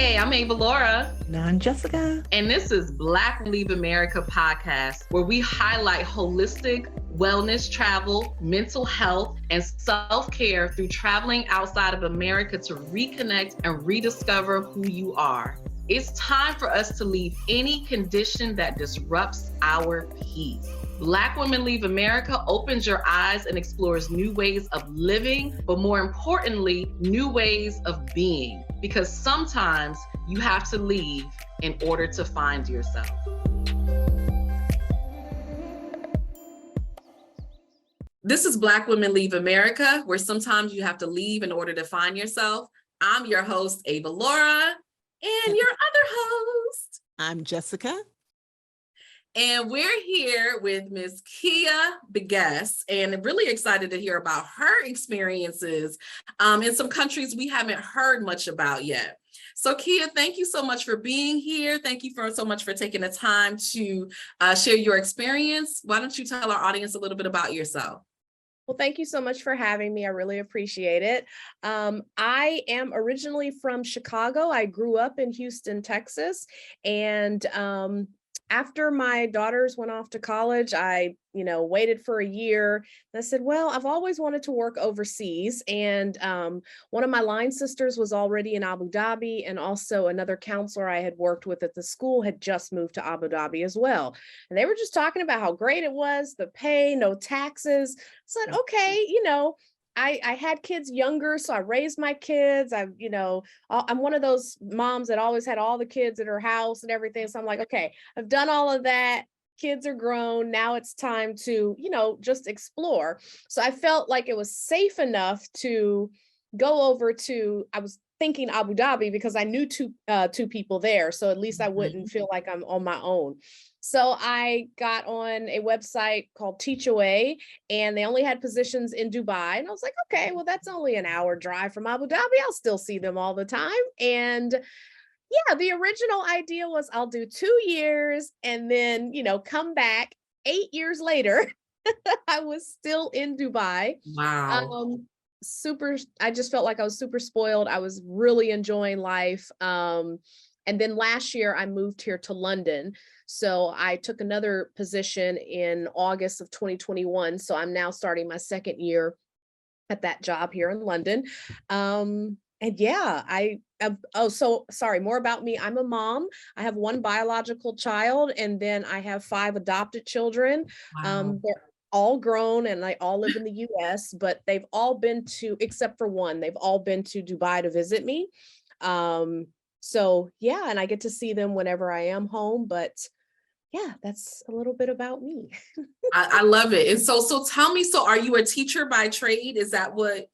Hey, I'm Avalaura. And I'm Jessica. And this is Black Leave America podcast, where we highlight holistic wellness, travel, mental health, and self-care through traveling outside of America to reconnect and rediscover who you are. It's time for us to leave any condition that disrupts our peace. Black Women Leave America opens your eyes and explores new ways of living, but more importantly, new ways of being. Because sometimes you have to leave in order to find yourself. This is Black Women Leave America, where sometimes you have to leave in order to find yourself. I'm your host, Avalaura, and your other host. I'm Jessica. And we're here with Miss Kia Begess, and really excited to hear about her experiences in some countries we haven't heard much about yet. So Kia, thank you so much for being here. Thank you so much for taking the time to share your experience. Why don't you tell our audience a little bit about yourself? Well, thank you so much for having me. I really appreciate it. I am originally from Chicago. I grew up in Houston, Texas, and after my daughters went off to college, I, waited for a year. And I said, well, I've always wanted to work overseas. And one of my line sisters was already in Abu Dhabi, and also another counselor I had worked with at the school had just moved to Abu Dhabi as well. And they were just talking about how great it was, the pay, no taxes. I said, okay, I had kids younger, so I raised my kids. I'm one of those moms that always had all the kids at her house and everything. So I'm like, okay, I've done all of that. Kids are grown. Now it's time to, just explore. So I felt like it was safe enough to go over to, I was thinking Abu Dhabi because I knew two people there. So at least I wouldn't feel like I'm on my own. So I got on a website called Teach Away, and they only had positions in Dubai. And I was like, okay, well, that's only an hour drive from Abu Dhabi. I'll still see them all the time. And yeah, the original idea was I'll do 2 years and then, come back. 8 years later, I was still in Dubai. Wow. I just felt like I was super spoiled. I was really enjoying life. And then last year I moved here to London. So I took another position in August of 2021. So I'm now starting my second year at that job here in London. And yeah, more about me. I'm a mom. I have one biological child, and then I have 5 adopted children. Wow. They're all grown and they all live in the US, but they've all been except for one, they've all been to Dubai to visit me. So yeah, and I get to see them whenever I am home, but yeah, that's a little bit about me. I love it. And so tell me, so are you a teacher by trade? Is that what?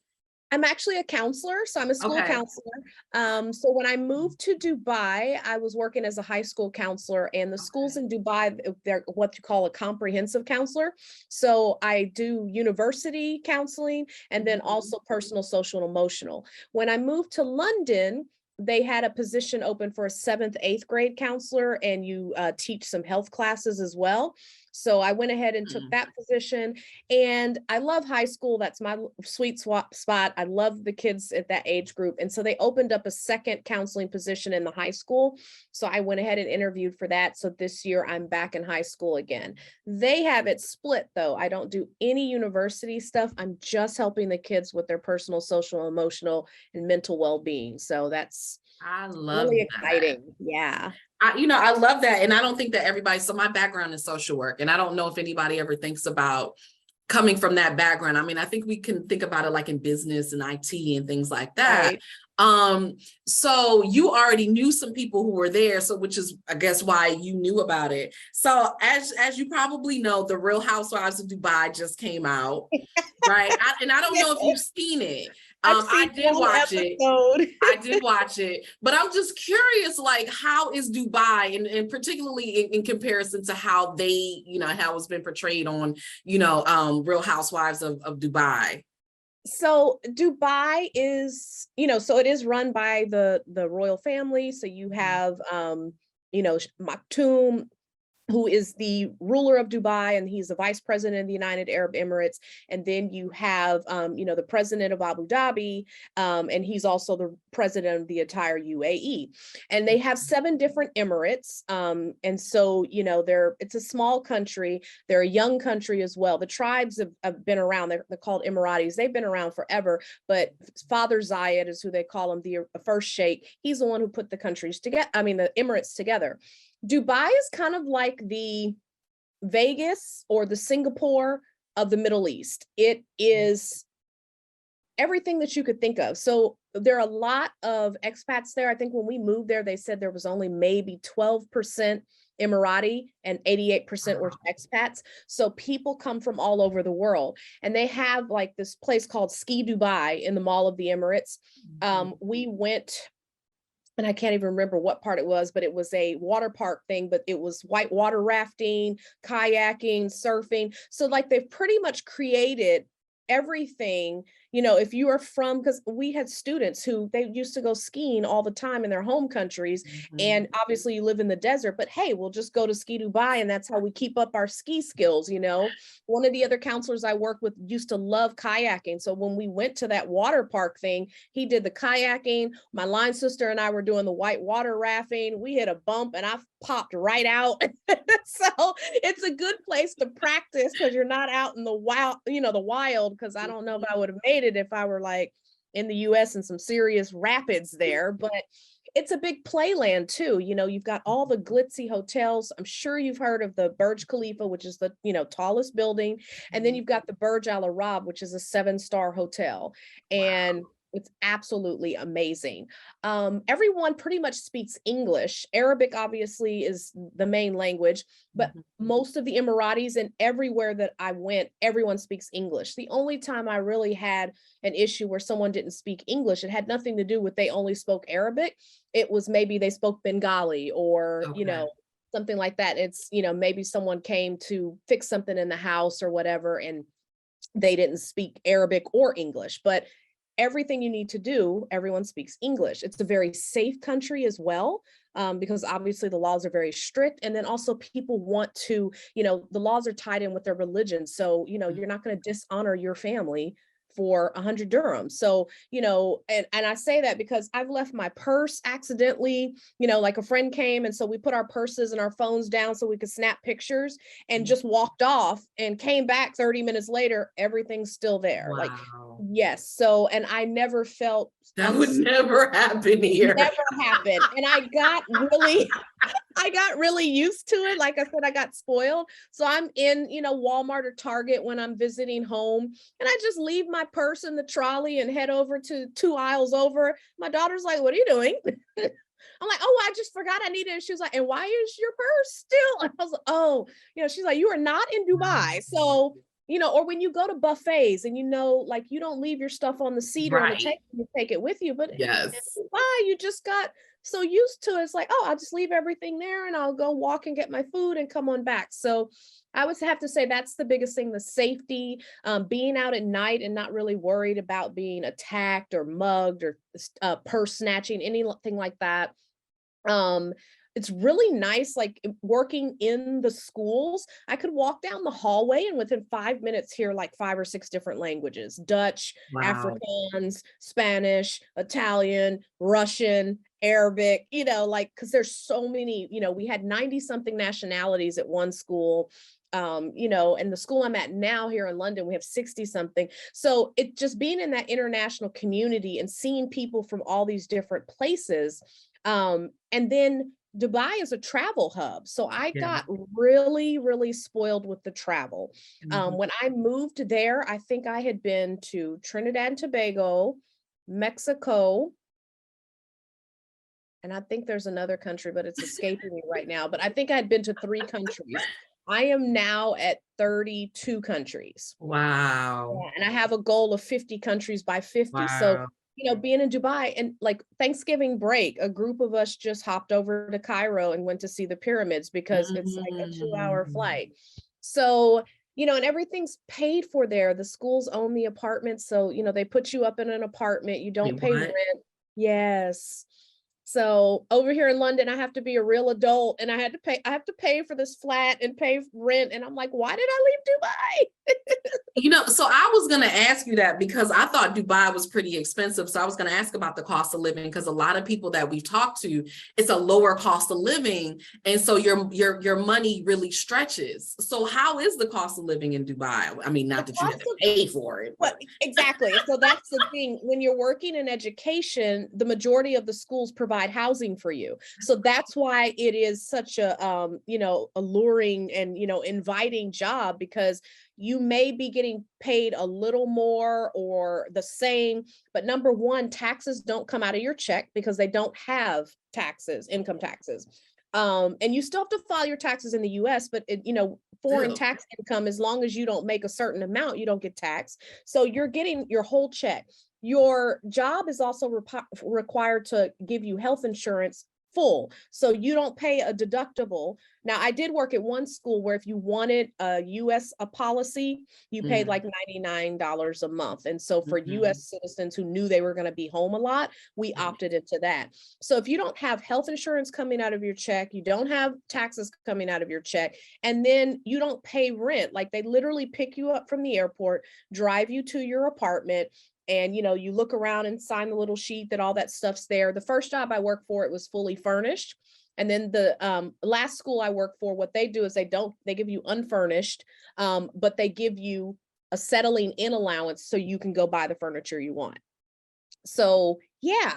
I'm actually a counselor, so I'm a school counselor. So when I moved to Dubai, I was working as a high school counselor, and the schools in Dubai, they're what you call a comprehensive counselor. So I do university counseling and then also personal, social, and emotional. When I moved to London, they had a position open for a 7th, 8th grade counselor, and you teach some health classes as well. So I went ahead and took that position, and I love high school. That's my sweet spot. I love the kids at that age group. And so they opened up a second counseling position in the high school. So I went ahead and interviewed for that. So this year I'm back in high school again. They have it split though. I don't do any university stuff. I'm just helping the kids with their personal, social, emotional, and mental well-being. So that's really exciting. Yeah. I love that. And I don't think that everybody, so my background is social work, and I don't know if anybody ever thinks about coming from that background. I mean, I think we can think about it like in business and IT and things like that. Right. So you already knew some people who were there. So, which is, I guess, why you knew about it. So as you probably know, The Real Housewives of Dubai just came out, right? And I don't know if you've seen it. I did watch it. I did watch it, but I'm just curious, like, how is Dubai, and particularly in comparison to how they, how it's been portrayed on, Real Housewives of Dubai? So Dubai is, so it is run by the royal family. So you have, Maktoum, who is the ruler of Dubai, and he's the vice president of the United Arab Emirates. And then you have, the president of Abu Dhabi, and he's also the president of the entire UAE. And they have 7 different emirates. And so, it's a small country. They're a young country as well. The tribes have been around. They're called Emiratis. They've been around forever. But Father Zayed is who they call him, the first sheikh. He's the one who put the countries together. The Emirates together. Dubai is kind of like the Vegas or the Singapore of the Middle East. It is everything that you could think of. So there are a lot of expats there. I think when we moved there, they said there was only maybe 12% Emirati and 88% were expats. So people come from all over the world, and they have like this place called Ski Dubai in the Mall of the Emirates. We went, and I can't even remember what part it was, but it was a water park thing, but it was white water rafting, kayaking, surfing. So like they've pretty much created everything, if you are from, because we had students who they used to go skiing all the time in their home countries. And obviously you live in the desert, but hey, we'll just go to Ski Dubai, and that's how we keep up our ski skills. One of the other counselors I worked with used to love kayaking. So when we went to that water park thing, he did the kayaking. My line sister and I were doing the white water rafting. We hit a bump and I popped right out. So it's a good place to practice, because you're not out in the wild, because I don't know if I would have made it if I were like in the US and some serious rapids there. But it's a big playland too. You've got all the glitzy hotels. I'm sure you've heard of the Burj Khalifa, which is the tallest building, and then you've got the Burj Al Arab, which is a 7-star hotel. And it's absolutely amazing. Everyone pretty much speaks English. Arabic obviously is the main language, but most of the Emiratis and everywhere that I went, everyone speaks English. The only time I really had an issue where someone didn't speak English, it had nothing to do with they only spoke Arabic. It was maybe they spoke Bengali or, something like that. It's, maybe someone came to fix something in the house or whatever, and they didn't speak Arabic or English. But everything you need to do, everyone speaks English. It's a very safe country as well, because obviously the laws are very strict. And then also people want to, the laws are tied in with their religion. So, you're not going to dishonor your family for 100 dirhams. So, and I say that because I've left my purse accidentally, like a friend came. And so we put our purses and our phones down so we could snap pictures, and just walked off and came back 30 minutes later, everything's still there. Wow. Like, yes. So, and I never felt that would never happen here. Never happened. And I got really used to it. Like I said, I got spoiled. So I'm in, Walmart or Target when I'm visiting home, and I just leave my purse in the trolley and head over to 2 aisles over. My daughter's like, "What are you doing?" I'm like, "Oh, I just forgot I needed it." She was like, "And why is your purse still?" And I was like, "Oh, she's like, "You are not in Dubai." So, or when you go to buffets and, like you don't leave your stuff on the seat or on the table, you take it with you. But yes, in Dubai, you just got so used to it. It's like, oh, I'll just leave everything there and I'll go walk and get my food and come on back. So I would have to say that's the biggest thing, the safety, being out at night and not really worried about being attacked or mugged or purse snatching, anything like that. It's really nice, like working in the schools. I could walk down the hallway and within 5 minutes hear like 5 or 6 different languages: Dutch, Afrikaans, Spanish, Italian, Russian, Arabic, because there's so many, we had 90 something nationalities at one school. And the school I'm at now here in London, we have 60 something. So it just being in that international community and seeing people from all these different places. And then Dubai is a travel hub. So I got really, really spoiled with the travel. When I moved there, I think I had been to Trinidad and Tobago, Mexico, and I think there's another country, but it's escaping me right now. But I think I had been to 3 countries. I am now at 32 countries. Wow. And I have a goal of 50 countries by 50. Wow. So being in Dubai and like Thanksgiving break, a group of us just hopped over to Cairo and went to see the pyramids because it's like a 2-hour flight. So, and everything's paid for there. The schools own the apartments. So, they put you up in an apartment. You don't pay rent. Yes. So over here in London, I have to be a real adult and I have to pay for this flat and pay rent. And I'm like, why did I leave Dubai? So I was going to ask you that because I thought Dubai was pretty expensive. So I was going to ask about the cost of living, because a lot of people that we've talked to, it's a lower cost of living. And so your money really stretches. So how is the cost of living in Dubai? I mean, not that you have to pay for it. Well, exactly. So that's the thing. When you're working in education, the majority of the schools provide housing for you. So that's why it is such a, alluring and, inviting job, because you may be getting paid a little more or the same, but number one, taxes don't come out of your check because they don't have taxes, income taxes. And you still have to file your taxes in the US, but foreign tax income, as long as you don't make a certain amount, you don't get taxed. So you're getting your whole check. Your job is also required to give you health insurance full. So you don't pay a deductible. Now, I did work at one school where if you wanted a US policy, you paid like $99 a month. And so for US citizens who knew they were going to be home a lot, we opted into that. So if you don't have health insurance coming out of your check, you don't have taxes coming out of your check, and then you don't pay rent, like they literally pick you up from the airport, drive you to your apartment, and you look around and sign the little sheet that all that stuff's there. The first job I worked for, it was fully furnished. And then the last school I worked for, what they do is they give you unfurnished, but they give you a settling in allowance so you can go buy the furniture you want. So yeah,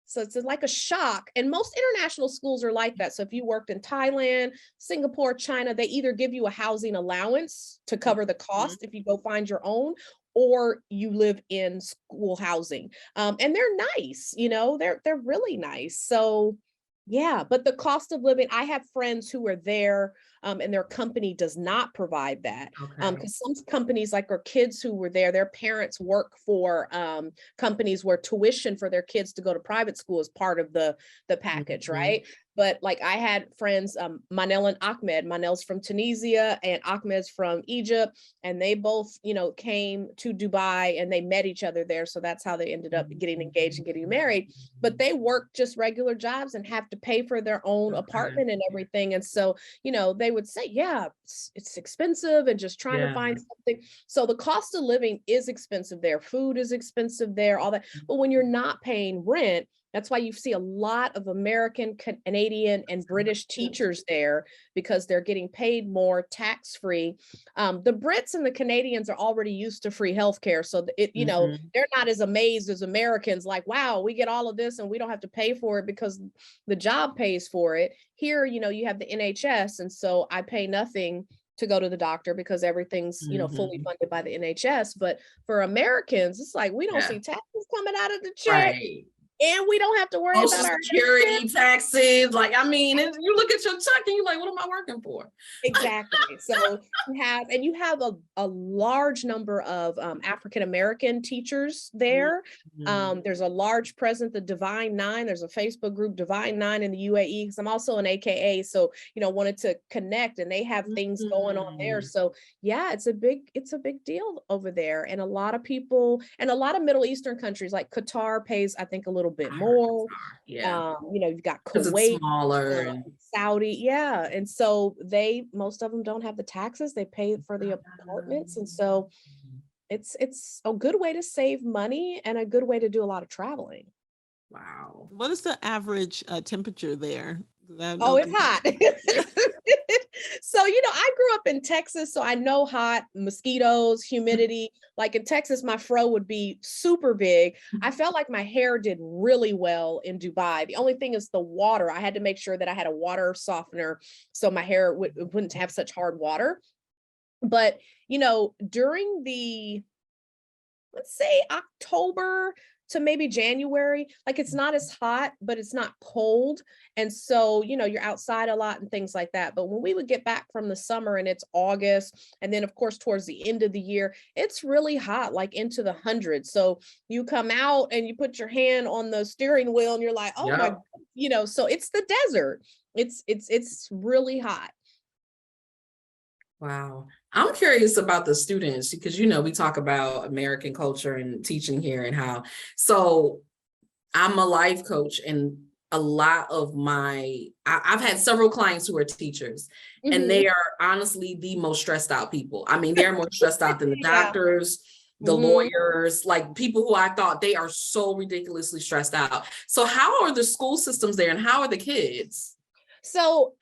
so it's like a shock. And most international schools are like that. So if you worked in Thailand, Singapore, China, they either give you a housing allowance to cover the cost if you go find your own, or you live in school housing. And they're nice, they're really nice. So yeah, but the cost of living, I have friends who are there and their company does not provide that. Because some companies, like our kids who were there, their parents work for companies where tuition for their kids to go to private school is part of the package, right? But like I had friends, Manel and Ahmed. Manel's from Tunisia and Ahmed's from Egypt. And they both, came to Dubai and they met each other there. So that's how they ended up getting engaged and getting married. But they work just regular jobs and have to pay for their own apartment and everything. And so, they would say, yeah, it's expensive and just trying to find something. So the cost of living is expensive there. Food is expensive there, all that. But when you're not paying rent, that's why you see a lot of American, Canadian, and British teachers there, because they're getting paid more tax-free. The Brits and the Canadians are already used to free healthcare. So they're not as amazed as Americans, like, wow, we get all of this and we don't have to pay for it because the job pays for it. Here, you have the NHS. And so I pay nothing to go to the doctor because everything's, fully funded by the NHS. But for Americans, it's like, we don't see taxes coming out of the check. Right. And we don't have to worry about our security taxes. Like, I mean, you look at your check and you're like, what am I working for? Exactly. So you have a large number of African-American teachers there. There's a large presence, the Divine Nine. There's a Facebook group, Divine Nine, in the UAE, because I'm also an AKA. So, wanted to connect, and they have things going on there. So yeah, it's a big deal over there. And a lot of people, and a lot of Middle Eastern countries like Qatar pays, I think, a little bit more. You've got Kuwait, smaller, and Saudi, and so most of them don't have the taxes. They pay for the apartments, and so it's a good way to save money and a good way to do a lot of traveling. Wow. What is the average temperature there? It's hot. So, I grew up in Texas, so I know hot, mosquitoes, humidity. Like in Texas, my fro would be super big. I felt like my hair did really well in Dubai. The only thing is the water. I had to make sure that I had a water softener so my hair wouldn't have such hard water. But, during let's say October to maybe January, like it's not as hot, but it's not cold. And so, you're outside a lot and things like that. But when we would get back from the summer and it's August, and then of course, towards the end of the year, it's really hot, like into the hundreds. So you come out and you put your hand on the steering wheel and you're like, oh my, so it's the desert. It's really hot. Wow. I'm curious about the students because, we talk about American culture and teaching here and how, so I'm a life coach, and a lot of I've had several clients who are teachers, and Mhm. they are honestly the most stressed out people. I mean, they're more stressed out than the Yeah. doctors, the Mhm. lawyers, like people who I thought they are so ridiculously stressed out. So how are the school systems there, and how are the kids? So,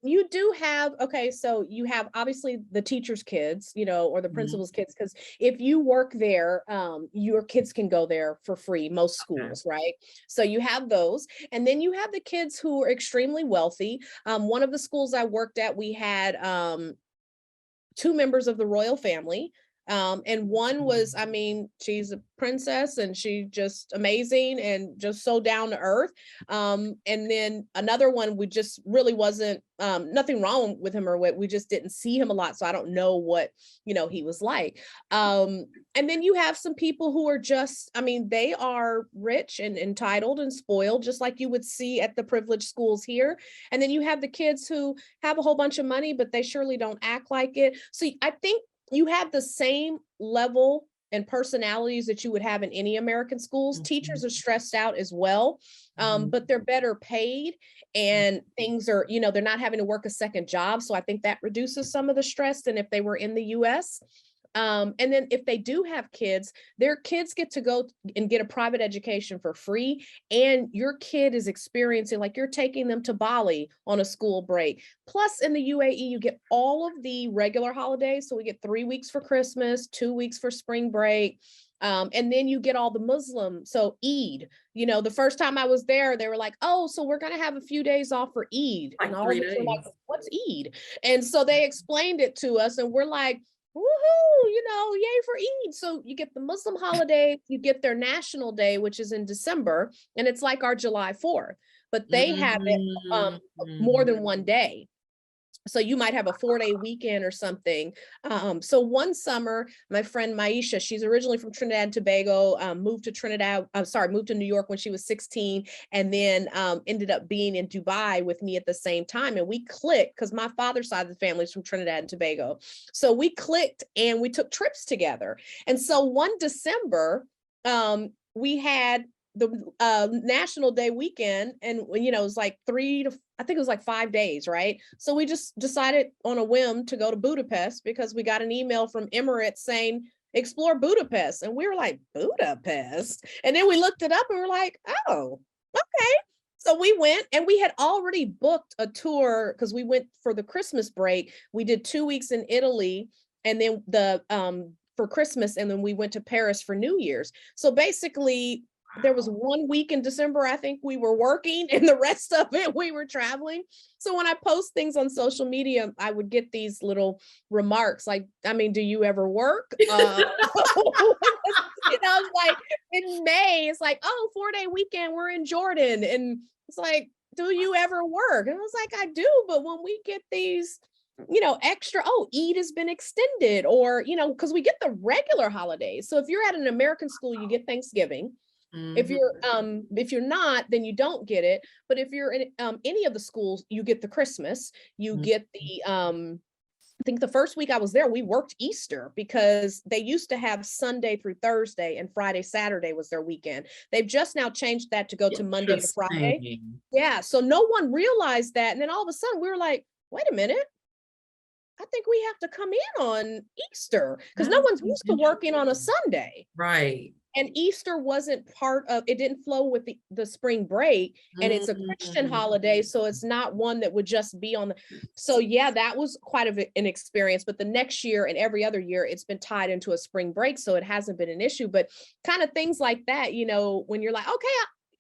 you do have, okay, so you have obviously the teachers' kids, or the Mhm. principal's kids, because if you work there, your kids can go there for free, most Okay. schools, right? So you have those, and then you have the kids who are extremely wealthy. One of the schools I worked at, we had two members of the royal family. And one was, I mean, she's a princess and she just amazing and just so down to earth. And then another one, we just really wasn't nothing wrong with him or what, we just didn't see him a lot. So I don't know what, he was like. And then you have some people who are just, I mean, they are rich and entitled and spoiled, just like you would see at the privileged schools here. And then you have the kids who have a whole bunch of money, but they surely don't act like it. So I think you have the same level and personalities that you would have in any American schools. Teachers are stressed out as well, Mhm. but they're better paid and things are, they're not having to work a second job. So I think that reduces some of the stress than if they were in the US. And then if they do have kids, their kids get to go and get a private education for free. And your kid is experiencing, like you're taking them to Bali on a school break. Plus in the UAE, you get all of the regular holidays. So we get 3 weeks for Christmas, 2 weeks for spring break. And then you get all the Muslim. So Eid, the first time I was there, they were like, oh, so we're going to have a few days off for Eid. And Like all of 3 us were like, days. what's Eid? And so they explained it to us and we're like, woohoo, yay for Eid. So you get the Muslim holiday, you get their national day, which is in December, and it's like our July 4th, but they have it more Mhm. than one day. So you might have a 4-day weekend or something. So one summer, my friend Maisha, she's originally from Trinidad and Tobago, moved to New York when she was 16, and then ended up being in Dubai with me at the same time. And we clicked because my father's side of the family is from Trinidad and Tobago. So we clicked and we took trips together. And so one December, we had the National Day weekend, and it was like I think it was like 5 days, right? So we just decided on a whim to go to Budapest because we got an email from Emirates saying explore Budapest, and we were like, Budapest? And then we looked it up and we're like, oh, okay. So we went and we had already booked a tour because we went for the Christmas break. We did 2 weeks in Italy, and then for Christmas, and then we went to Paris for New Year's. So basically, there was 1 week in December, I think we were working, and the rest of it we were traveling. So when I post things on social media, I would get these little remarks like, I mean, do you ever work? It's like in May, it's like, oh, 4-day weekend, we're in Jordan. And it's like, do you ever work? And I was like, I do, but when we get these extra, oh, Eid has been extended, or, because we get the regular holidays. So if you're at an American school, you get Thanksgiving. If Mhm. you're not, then you don't get it. But if you're in any of the schools, you get the Christmas, you get the I think the first week I was there, we worked Easter because they used to have Sunday through Thursday and Friday, Saturday was their weekend. They've just now changed that to go to Monday to Friday. Interesting. Yeah. So no one realized that. And then all of a sudden we were like, wait a minute, I think we have to come in on Easter because no That's one's used to working on a Sunday. right. And Easter wasn't part of it, didn't flow with the spring break, and it's a Christian Mhm. holiday, so it's not one that would just be on the. So yeah, that was quite an experience. But the next year and every other year, it's been tied into a spring break, so it hasn't been an issue. But kind of things like that, when you're like, okay,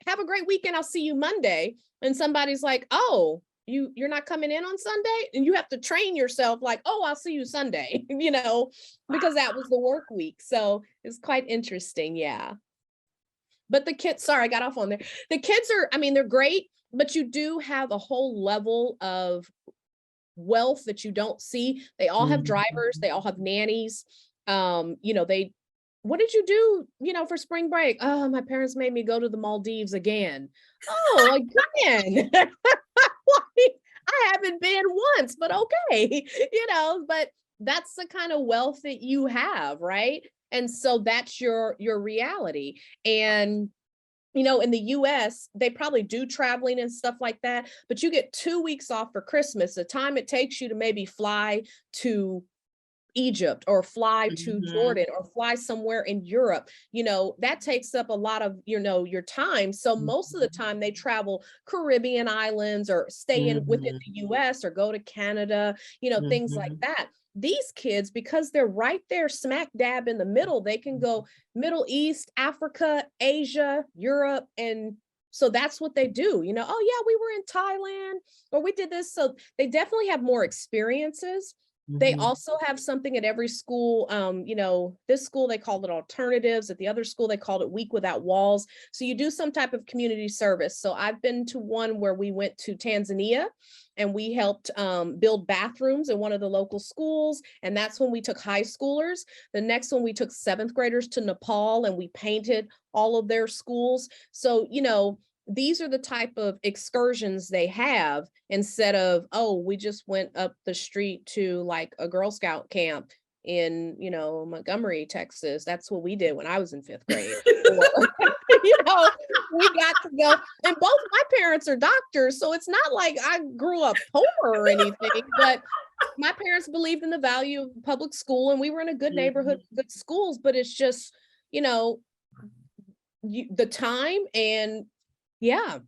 have a great weekend, I'll see you Monday, and somebody's like, oh, you're not coming in on Sunday, and you have to train yourself like, oh, I'll see you Sunday, because that was the work week. So it's quite interesting. Yeah. But the kids, sorry, I got off on there. The kids are, I mean, they're great, but you do have a whole level of wealth that you don't see. They all have drivers, Mhm. they all have nannies. They what did you do, for spring break? Oh, my parents made me go to the Maldives again. Oh, again. Like, I haven't been once, but okay, but that's the kind of wealth that you have, right? And so that's your reality. And you know, in the US, they probably do traveling and stuff like that, but you get 2 weeks off for Christmas, the time it takes you to maybe fly to Egypt or fly to Mhm. Jordan or fly somewhere in Europe, you know, that takes up a lot of, you know, your time. So most of the time they travel Caribbean islands or stay in within Mhm. the US or go to Canada, you know, things like Mhm. that. These kids, because they're right there smack dab in the middle, they can go Middle East, Africa, Asia, Europe, and so that's what they do. You know, oh yeah, we were in Thailand or we did this. So they definitely have more experiences. They Mhm. also have something at every school. You know, this school they called it alternatives. At the other school, they called it Week Without Walls. So you do some type of community service. So I've been to one where we went to Tanzania and we helped build bathrooms in one of the local schools. And that's when we took high schoolers. The next one, we took 7th graders to Nepal and we painted all of their schools. So, you know, these are the type of excursions they have instead of, oh, we just went up the street to like a Girl Scout camp in, you know, Montgomery, Texas. That's what we did when I was in 5th grade. Or, you know, we got to go, and both my parents are doctors, so it's not like I grew up poor or anything, but my parents believed in the value of public school and we were in a good neighborhood, Mhm. good schools, but it's just, you know, the time and yeah,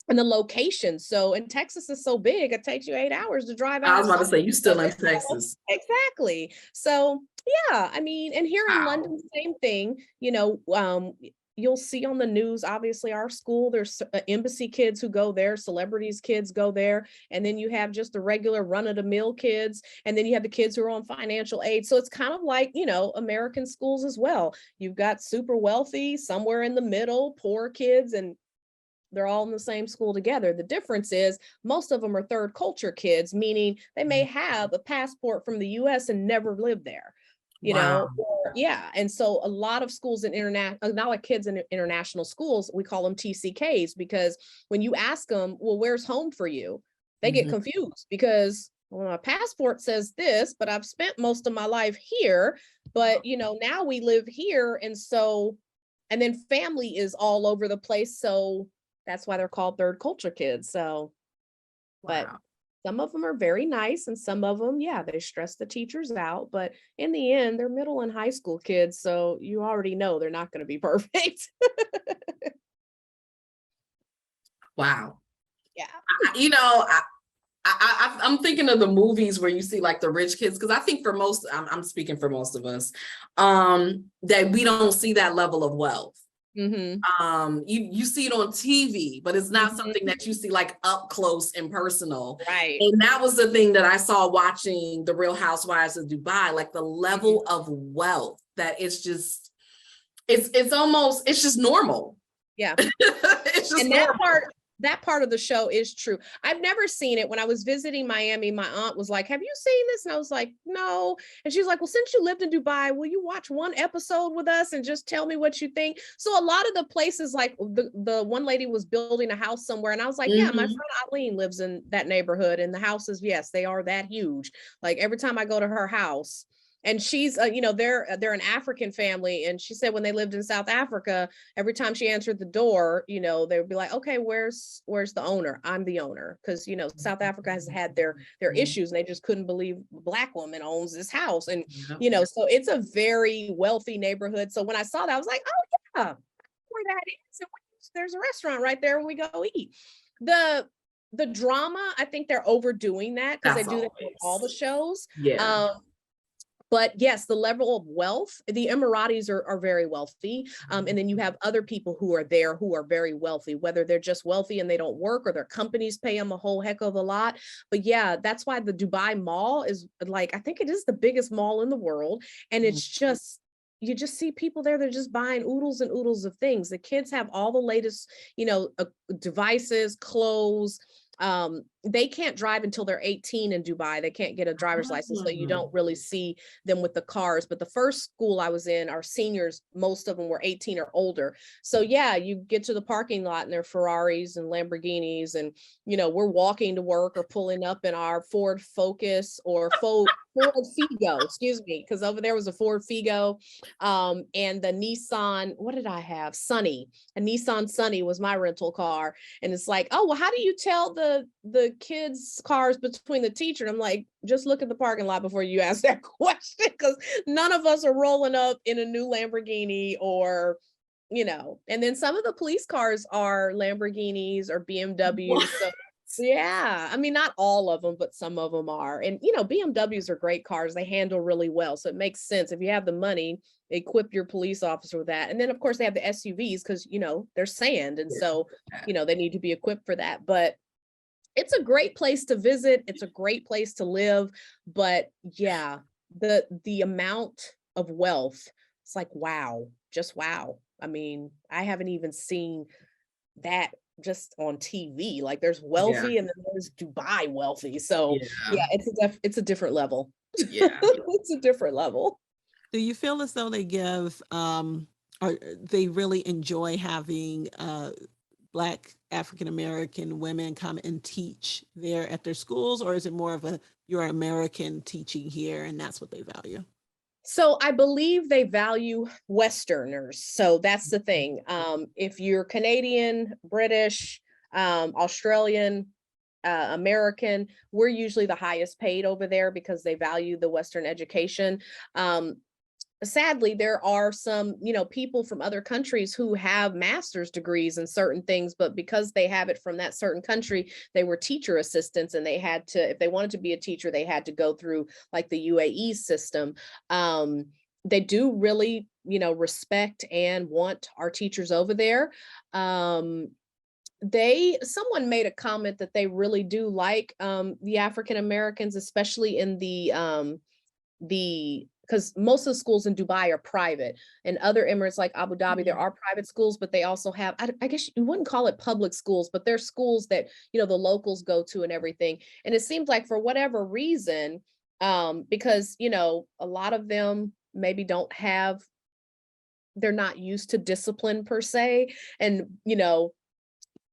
and the location. So, and Texas is so big, it takes you 8 hours to drive I out was of about to say, you still in somewhere. So, Texas. exactly. So, yeah, I mean, and here in Wow. London, same thing, you know, you'll see on the news, obviously our school, there's embassy kids who go there, celebrities kids go there, and then you have just the regular run-of-the-mill kids, and then you have the kids who are on financial aid. So it's kind of like, you know, American schools as well. You've got super wealthy, somewhere in the middle, poor kids, and they're all in the same school together. The difference is most of them are third culture kids, meaning they may have a passport from the US and never lived there, you Wow. know, or, yeah. And so a lot of schools in not like kids in international schools, we call them TCKs, because when you ask them, well, where's home for you? They get Mhm. confused because, well, my passport says this, but I've spent most of my life here, but you know, now we live here. And so, and then family is all over the place. So that's why they're called third culture kids. So, but Wow. some of them are very nice and some of them, yeah, they stress the teachers out. But in the end, they're middle and high school kids. So you already know they're not going to be perfect. Wow. Yeah. You know, I'm thinking of the movies where you see like the rich kids, because I think for most, I'm speaking for most of us, that we don't see that level of wealth. Mm-hmm. You see it on TV, but it's not something Mm-hmm. that you see like up close and personal. Right. And that was the thing that I saw watching The Real Housewives of Dubai, like the Mm-hmm. level of wealth that it's just, it's almost, it's just normal. Yeah. It's just And normal. that part of the show is true. I've never seen it. When I was visiting Miami, my aunt was like, have you seen this? And I was like, no. And she's like, well, since you lived in Dubai, will you watch one episode with us and just tell me what you think? So a lot of the places, like the one lady was building a house somewhere, and I was like, yeah, my friend Mhm. Eileen lives in that neighborhood, and the houses, yes, they are that huge. Like every time I go to her house, and she's you know, they're an African family, and she said when they lived in South Africa, every time she answered the door, you know, they would be like, okay, where's the owner? I'm the owner. Because, you know, South Africa has had their issues and they just couldn't believe a Black woman owns this house. And, Yep. you know, so it's a very wealthy neighborhood. So when I saw that, I was like, oh yeah, where that is. And there's a restaurant right there when we go eat. The drama, I think they're overdoing that because they That's do that with all the always. shows. Yeah. But yes, the level of wealth, the Emiratis are very wealthy. And then you have other people who are there who are very wealthy, whether they're just wealthy and they don't work or their companies pay them a whole heck of a lot. But yeah, that's why the Dubai Mall is like, I think it is the biggest mall in the world. And Mhm. it's just, you just see people there, they're just buying oodles and oodles of things. The kids have all the latest, you know, devices, clothes, they can't drive until they're 18 in Dubai. They can't get a driver's license, so you don't really see them with the cars. But the first school I was in, our seniors, most of them were 18 or older. So yeah, you get to the parking lot and they're Ferraris and Lamborghinis, and we're walking to work or pulling up in our Ford Focus or Ford Figo, excuse me, because over there was a Ford Figo, and the Nissan, what did I have? Sunny. A Nissan Sunny was my rental car. And it's like, oh, well, how do you tell the kids' cars between the teacher? And I'm like, just look at the parking lot before you ask that question, because none of us are rolling up in a new Lamborghini or, and then some of the police cars are Lamborghinis or BMWs. So yeah, I mean, not all of them, but some of them are. And, BMWs are great cars. They handle really well. So it makes sense. If you have the money, equip your police officer with that. And then, of course, they have the SUVs because, there's sand. And so, they need to be equipped for that. But it's a great place to visit. It's a great place to live. But yeah, the amount of wealth, it's like, wow, just wow. I mean, I haven't even seen that just on TV. Like there's wealthy and then there's Dubai wealthy. So yeah, it's a different level. Yeah. It's a different level. Do you feel as though they give or they really enjoy having Black African American women come and teach there at their schools, or is it more of a you're American teaching here and that's what they value? So I believe they value Westerners. So that's the thing. If you're Canadian, British, Australian, American, we're usually the highest paid over there because they value the Western education. Sadly, there are some, people from other countries who have master's degrees in certain things, but because they have it from that certain country, they were teacher assistants and they had to, if they wanted to be a teacher, they had to go through like the UAE system. They do really, respect and want our teachers over there. Someone made a comment that they really do like the African Americans, especially in the because most of the schools in Dubai are private. In other Emirates like Abu Dhabi, there are private schools, but they also have, I guess you wouldn't call it public schools, but they're schools that, the locals go to and everything. And it seems like for whatever reason, because, a lot of them maybe they're not used to discipline per se. And,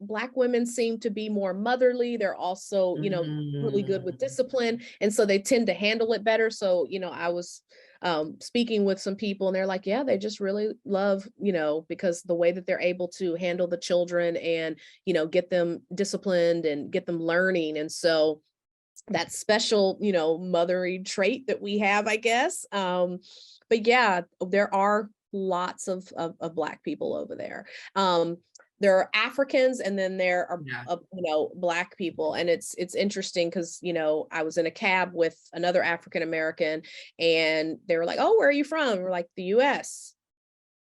Black women seem to be more motherly. They're also, really good with discipline. And so they tend to handle it better. So, I was speaking with some people and they're like, yeah, they just really love, because the way that they're able to handle the children and, get them disciplined and get them learning. And so that special, mothery trait that we have, I guess. But yeah, there are lots of Black people over there. There are Africans and then there are, Black people. And it's interesting because, I was in a cab with another African American and they were like, oh, where are you from? We're like, the US.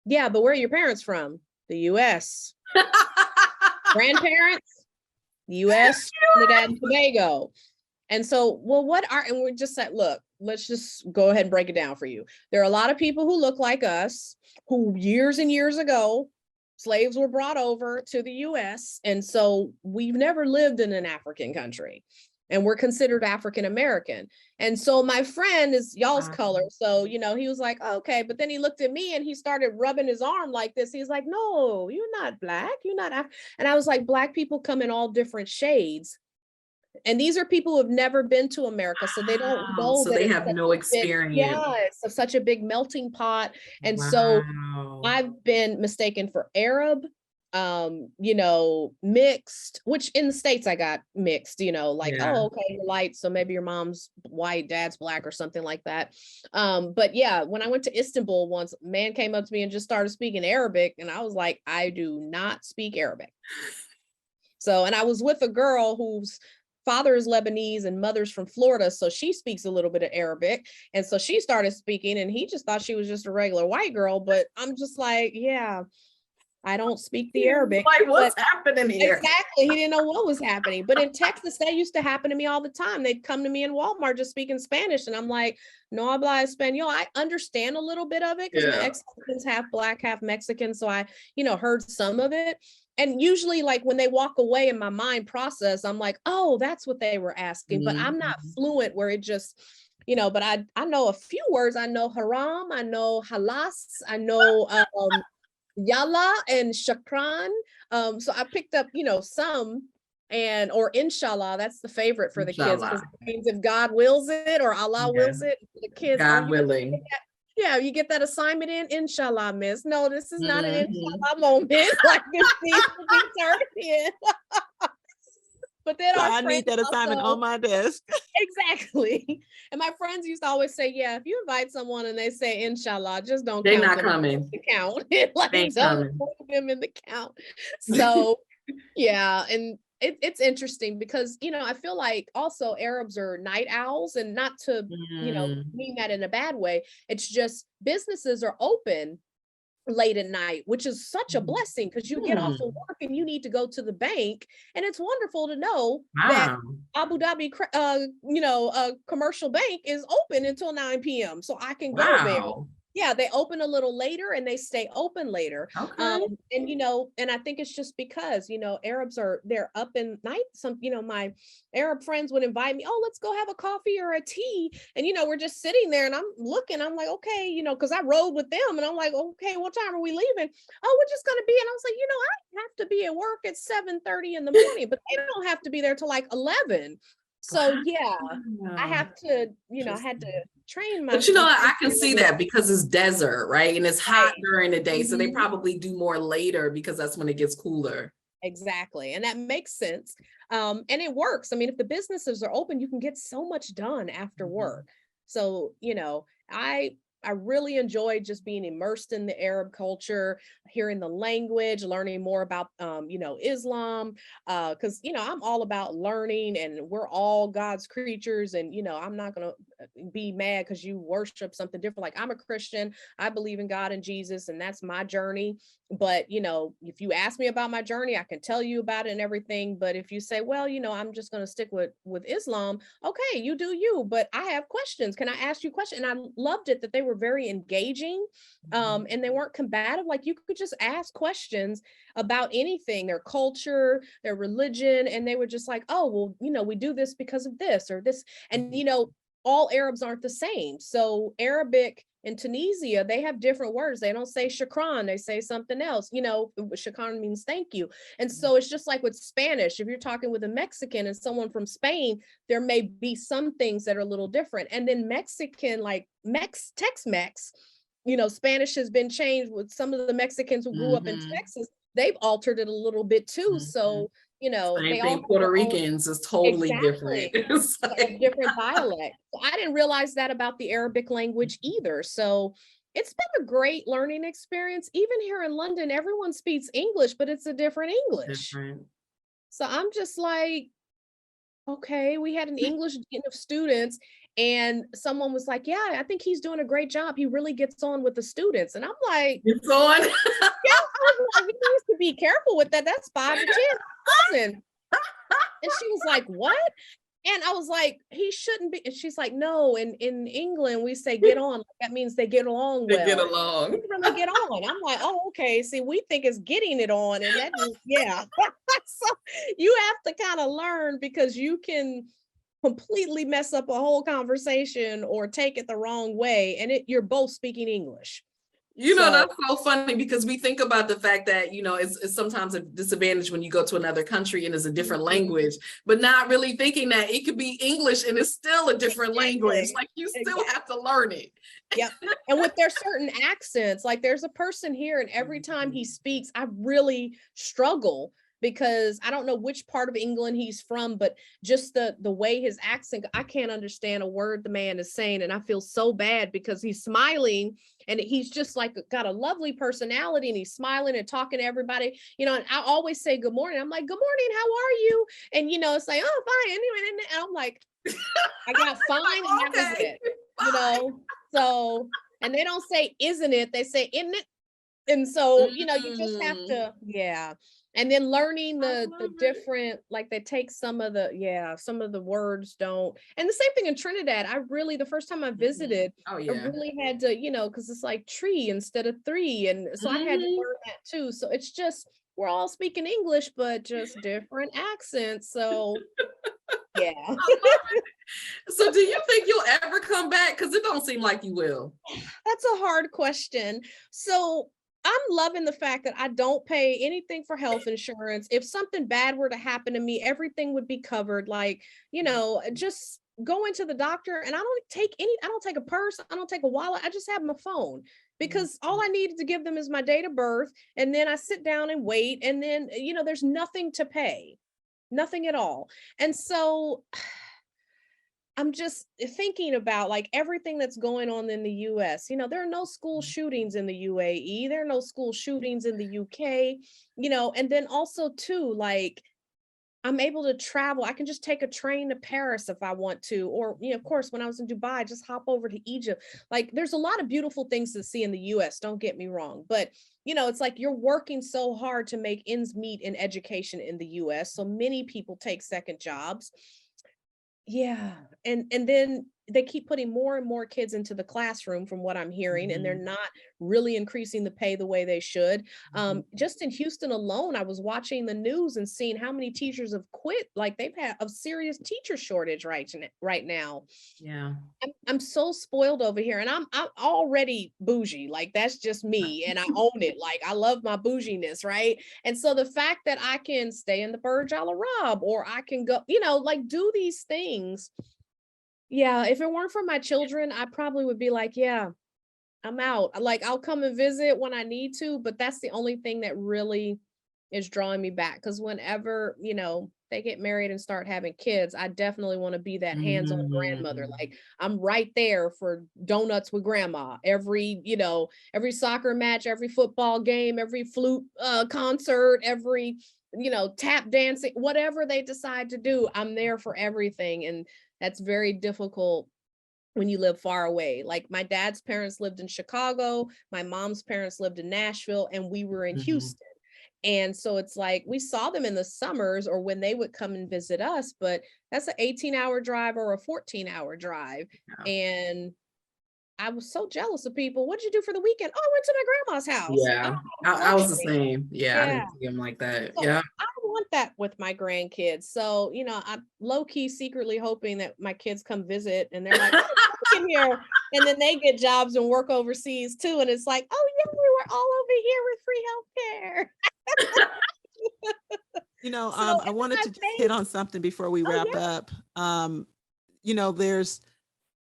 Yeah, but where are your parents from? The US. Grandparents? The US, Trinidad and Tobago. And so, well, and we're just like, look, let's just go ahead and break it down for you. There are a lot of people who look like us who years and years ago, slaves were brought over to the US. And so we've never lived in an African country and we're considered African American. And so my friend is y'all's color. So, he was like, okay. But then he looked at me and he started rubbing his arm like this. He's like, no, you're not Black. You're not. And I was like, Black people come in all different shades. And these are people who have never been to America, so they don't know. So they have no experience. It's such a big melting pot. And so I've been mistaken for Arab, mixed, which in the States I got mixed, like, oh, okay, you're light, so maybe your mom's white, dad's Black or something like that. But yeah, when I went to Istanbul once, a man came up to me and just started speaking Arabic, and I was like, I do not speak Arabic. So, and I was with a girl whose father is Lebanese and mother's from Florida, so she speaks a little bit of Arabic. And so she started speaking and he just thought she was just a regular white girl. But I'm just like, yeah, I don't speak the Arabic. Like, what's happening here? Exactly. He didn't know what was happening. But in Texas, that used to happen to me all the time. They'd come to me in Walmart just speaking Spanish. And I'm like, no habla español. I understand a little bit of it because my ex-husband's half Black, half Mexican. So I, heard some of it. and usually like when they walk away in my mind process, I'm like, oh, that's what they were asking, but I'm not fluent where it just, but I know a few words. I know haram, I know halas, I know yalla and shakran. So I picked up, some, and or inshallah, that's the favorite for the kids, because Inshallah. it means if God wills it or Allah wills it, the kids, God willing. you get that assignment in, inshallah, miss. No, this is not an inshallah Mhm. moment. Like this needs to be turned in. But then So our I friends need that assignment also, on my desk. exactly. And my friends used to always say, yeah, if you invite someone and they say inshallah, just don't They count not them coming. in the count. Like, They ain't don't coming. put them in the count. So yeah, and it's interesting because, I feel like also Arabs are night owls, and not to, mean that in a bad way. It's just businesses are open late at night, which is such a blessing, because you get off of work and you need to go to the bank, and it's wonderful to know that Wow. Abu Dhabi, commercial bank is open until 9 p.m. So I can go there. Wow. Yeah, they open a little later and they stay open later. Okay. And I think it's just because, Arabs they're up in night. Some, my Arab friends would invite me, oh, let's go have a coffee or a tea. And, we're just sitting there and I'm looking, I'm like, okay, because I rode with them and I'm like, okay, what time are we leaving? Oh, we're just going to be. And I was like, I have to be at work at 7:30 in the morning, but they don't have to be there till like 11. So yeah, I have to, I had to train my. But I can see that because it's desert, right? And it's hot during the day. So they probably do more later because that's when it gets cooler. Exactly. And that makes sense. And it works. I mean, if the businesses are open, you can get so much done after work. So, I really enjoyed just being immersed in the Arab culture, hearing the language, learning more about, Islam, because, I'm all about learning, and we're all God's creatures. And, I'm not going to be mad because you worship something different. Like, I'm a Christian. I believe in God and Jesus, and that's my journey. But, if you ask me about my journey, I can tell you about it and everything. But if you say, well, I'm just going to stick with Islam, okay, you do you. But I have questions. Can I ask you questions? And I loved it that they wwere very engaging, and they weren't combative. Like, you could just ask questions about anything, their culture, their religion, and they were just like, oh, well, we do this because of this or this. And, all Arabs aren't the same. So Arabic in Tunisia, they have different words. They don't say shukran, they say something else. Shukran means thank you. And so it's just like with Spanish. If you're talking with a Mexican and someone from Spain, there may be some things that are a little different. And then Mexican, like Tex-Mex, Spanish has been changed with some of the Mexicans who grew up in Texas. They've altered it a little bit too. So, Same they all thing. Puerto Ricans is totally different. It's a different dialect. So I didn't realize that about the Arabic language either. So it's been a great learning experience. Even here in London, everyone speaks English, but it's a different English. different. So I'm just like, okay, we had an English dean of students, and someone was like, yeah, I think he's doing a great job. He really gets on with the students. And I'm like, It's on. yeah, I was like, he needs to be careful with that. That's 5 to 10. Listen. And she was like, what? And I was like, he shouldn't be. And she's like, no, in England, we say get on. That means they get along well. They get along. They really get on. I'm like, oh, okay. See, we think it's getting it on. And that just, yeah. So you have to kind of learn, because you can completely mess up a whole conversation or take it the wrong way. And you're both speaking English. That's so funny, because we think about the fact that, it's sometimes a disadvantage when you go to another country and it's a different language, but not really thinking that it could be English and it's still a different language. Like, you still have to learn it. Yep. And with their certain accents, like there's a person here, and every time he speaks, I really struggle, because I don't know which part of England he's from, but just the way his accent, I can't understand a word the man is saying. And I feel so bad, because he's smiling and he's just like got a lovely personality, and he's smiling and talking to everybody, and I always say good morning. I'm like, good morning, how are you? And it's like, oh, fine. Anyway, and I'm like, I got fine, and that was it. So, and they don't say isn't it, they say isn't it. And so, you just have to, yeah. And then learning the different, like they take some of the words don't. And the same thing in Trinidad. The first time I visited, I really had to, because it's like tree instead of three. And so I had to learn that too. So it's just, we're all speaking English, but just different accents. So yeah. So do you think you'll ever come back? Because it don't seem like you will. That's a hard question. So I'm loving the fact that I don't pay anything for health insurance. If something bad were to happen to me, everything would be covered. Like, just going to the doctor, and I don't take a purse, I don't take a wallet, I just have my phone, because all I needed to give them is my date of birth. And then I sit down and wait. And then, there's nothing to pay, nothing at all. And so I'm just thinking about like everything that's going on in the US. There are no school shootings in the UAE. There are no school shootings in the UK, and then also too, like I'm able to travel. I can just take a train to Paris if I want to, or, of course, when I was in Dubai, just hop over to Egypt. Like there's a lot of beautiful things to see in the US, don't get me wrong, but it's like you're working so hard to make ends meet in education in the US. So many people take second jobs. Yeah. And then they keep putting more and more kids into the classroom from what I'm hearing, and they're Mhm. not really increasing the pay the way they should. Mhm. Just in Houston alone, I was watching the news and seeing how many teachers have quit. Like they've had a serious teacher shortage right now. Yeah. I'm so spoiled over here, and I'm already bougie. Like that's just me, and I own it. Like I love my bouginess, right? And so the fact that I can stay in the Burj Al Arab, or I can go, like do these things. Yeah, if it weren't for my children, I probably would be like, yeah, I'm out. Like I'll come and visit when I need to, but that's the only thing that really is drawing me back. Because whenever, they get married and start having kids, I definitely want to be that hands-on grandmother. Mhm. Like I'm right there for donuts with grandma. Every soccer match, every football game, every flute concert, every, tap dancing, whatever they decide to do, I'm there for everything. And that's very difficult when you live far away. Like my dad's parents lived in Chicago, my mom's parents lived in Nashville, and we were in Mhm. Houston. And so it's like we saw them in the summers or when they would come and visit us, but that's an 18-hour drive or a 14-hour drive. Yeah. And I was so jealous of people. What'd you do for the weekend? Oh, I went to my grandma's house. I Yeah. don't have the I was the luxury. same. Yeah, I Yeah. didn't see him like that. So Yeah. I want that with my grandkids. So, I'm low key secretly hoping that my kids come visit and they're like, oh, look in here. And then they get jobs and work overseas too. And it's like, oh, yeah, we were all over here with free healthcare. So I and then wanted I to just hit think, on something before we oh wrap yeah. up. There's,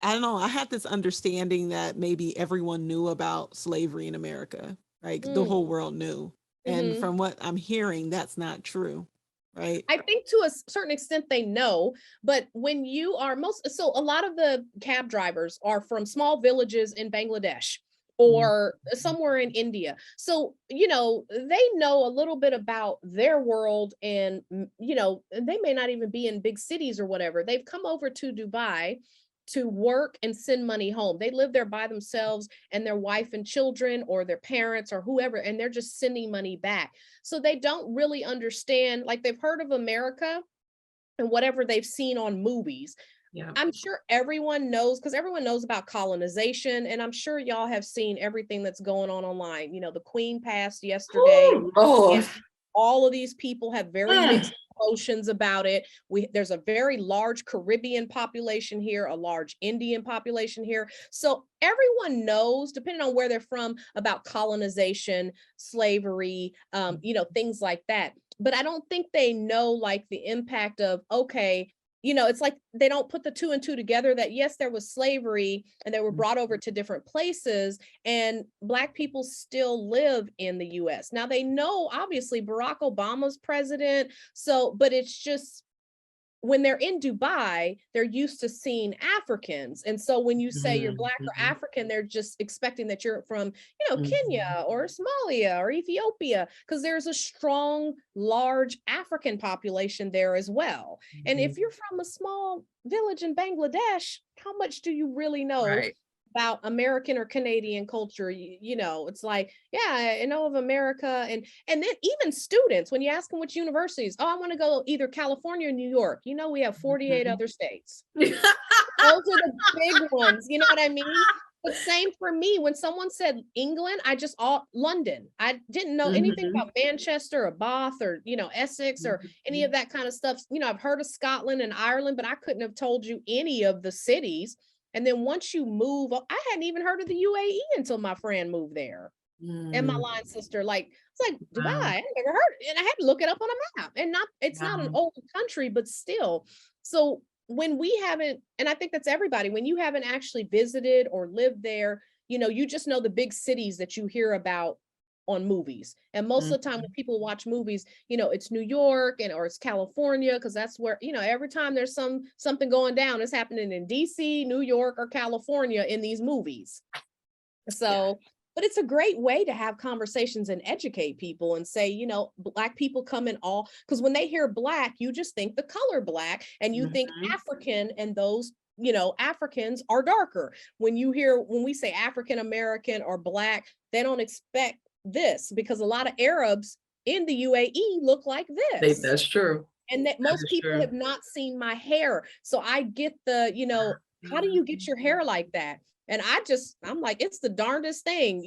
I don't know, I had this understanding that maybe everyone knew about slavery in America, right? The Mm, whole world knew. And mhm. from what I'm hearing, that's not true, right? I think to a certain extent they know, but when you are so a lot of the cab drivers are from small villages in Bangladesh Mhm. or somewhere in India. So, they know a little bit about their world, and they may not even be in big cities or whatever. They've come over to Dubai to work and send money home. They live there by themselves and their wife and children or their parents or whoever, and they're just sending money back. So they don't really understand, like they've heard of America and whatever they've seen on movies. Yeah. I'm sure everyone knows, because everyone knows about colonization, and I'm sure y'all have seen everything that's going on online. The Queen passed yesterday, Oh, Lord. and all of these people have very Mm. mixed emotions about it. There's a very large Caribbean population here, a large Indian population here. So everyone knows, depending on where they're from, about colonization, slavery, things like that. But I don't think they know like the impact of, okay, it's like they don't put the two and two together, that yes, there was slavery and they were brought over to different places, and Black people still live in the US. Now they know obviously Barack Obama's president. So, but it's just when they're in Dubai, they're used to seeing Africans. And so when you say you're Mhm. Black or Mhm. African, they're just expecting that you're from, Mhm. Kenya or Somalia or Ethiopia, because there's a strong, large African population there as well. And if Mhm. you're from a small village in Bangladesh, how much do you really know Right. about American or Canadian culture? It's like, yeah, I know of America. And then even students, when you ask them which universities, oh, I want to go either California or New York. We have 48 Mhm. other states. Those are the big ones. You know what I mean? But same for me. When someone said England, I just London. I didn't know anything Mhm, about Manchester or Bath or, Essex or any of mhm. that kind of stuff. I've heard of Scotland and Ireland, but I couldn't have told you any of the cities. And then once you move, I hadn't even heard of the UAE until my friend moved there. And my Mm, line sister, like, it's like Dubai. wow, I never heard, and I had to look it up on a map. And it's not an wow. old country, but still. So when we haven't, and I think that's everybody, when you haven't actually visited or lived there, you just know the big cities that you hear about on movies. And most of the time when Mhm. people watch movies, it's New York or it's California, because that's where, every time there's something going down, it's happening in DC, New York, or California in these movies. Yeah. So, but it's a great way to have conversations and educate people and say, Black people come in all, because when they hear Black, you just think the color Black and you think Mhm. African, and those, Africans are darker. When we say African American or Black, they don't expect this, because a lot of Arabs in the UAE look like this. That's true. And that That most is people true. have not seen my hair. So I get how do you get your hair like that? And I'm like, it's the darndest thing.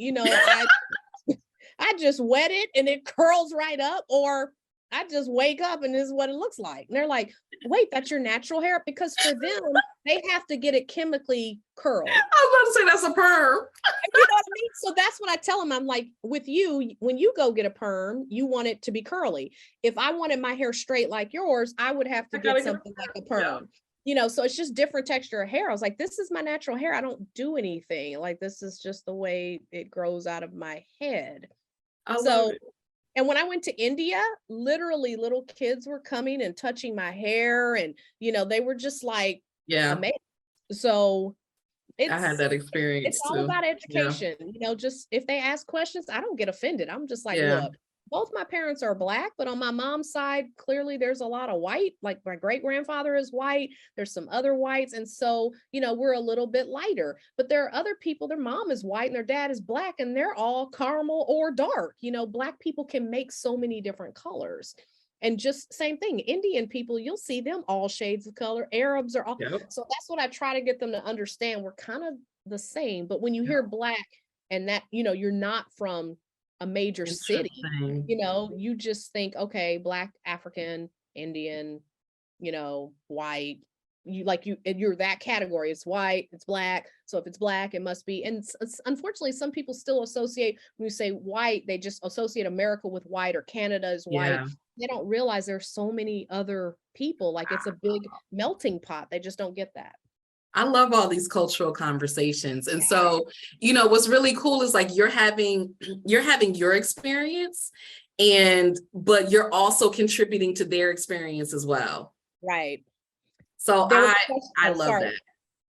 I just wet it and it curls right up, or I just wake up and this is what it looks like. And they're like, wait, that's your natural hair? Because for them, they have to get it chemically curled. I was about to say that's a perm. You know what I mean? So that's what I tell them. I'm like, with you, when you go get a perm, you want it to be curly. If I wanted my hair straight like yours, I would have to I gotta get get a something like a yeah. perm. So it's just different texture of hair. I was like, this is my natural hair. I don't do anything. Like, this is just the way it grows out of my head. I love So, it. and when I went to India, literally little kids were coming and touching my hair, and they were just like Yeah, amazing. So I had it's that it's experience all too. about Yeah, education. Just if they ask questions, I don't get offended. I'm just like, yeah, look, both my parents are Black, but on my mom's side, clearly there's a lot of white. Like, my great grandfather is white. There's some other whites. And so, we're a little bit lighter, but there are other people, their mom is white and their dad is Black, and they're all caramel or dark. Black people can make so many different colors. And just same thing, Indian people, you'll see them all shades of color. Arabs are all. yep, So that's what I try to get them to understand. We're kind of the same, but when you yep. hear Black, and that, you're not from a major city, Interesting. you just think, okay, Black, African, Indian, white. You're that category. It's white, it's Black. So if it's Black, it must be. And unfortunately, some people still associate, when you say white, they just associate America with white, or Canada is white. Yeah. They don't realize there's so many other people. Like, it's a big melting pot. They just don't get that. I love all these cultural conversations. And so, what's really cool is like you're having your experience, but you're also contributing to their experience as well. Right. So There was I a question. I Oh, love sorry. that.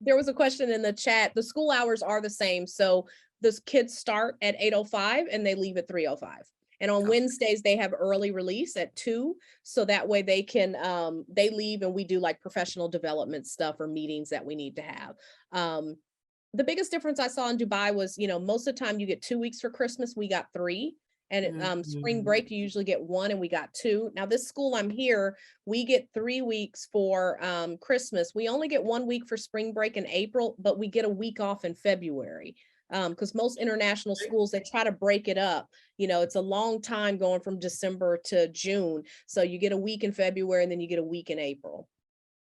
There was a question in the chat. The school hours are the same. So the kids start at 8:05 and they leave at 3:05. And on Okay. Wednesdays, they have early release at 2. So that way they can, they leave and we do like professional development stuff or meetings that we need to have. The biggest difference I saw in Dubai was, most of the time you get 2 weeks for Christmas. We got 3. And spring Mhm. break, you usually get 1, and we got 2. Now, this school I'm here, we get 3 weeks for Christmas. We only get 1 week for spring break in April, but we get a week off in February. Because most international schools, they try to break it up. It's a long time going from December to June. So you get a week in February and then you get a week in April.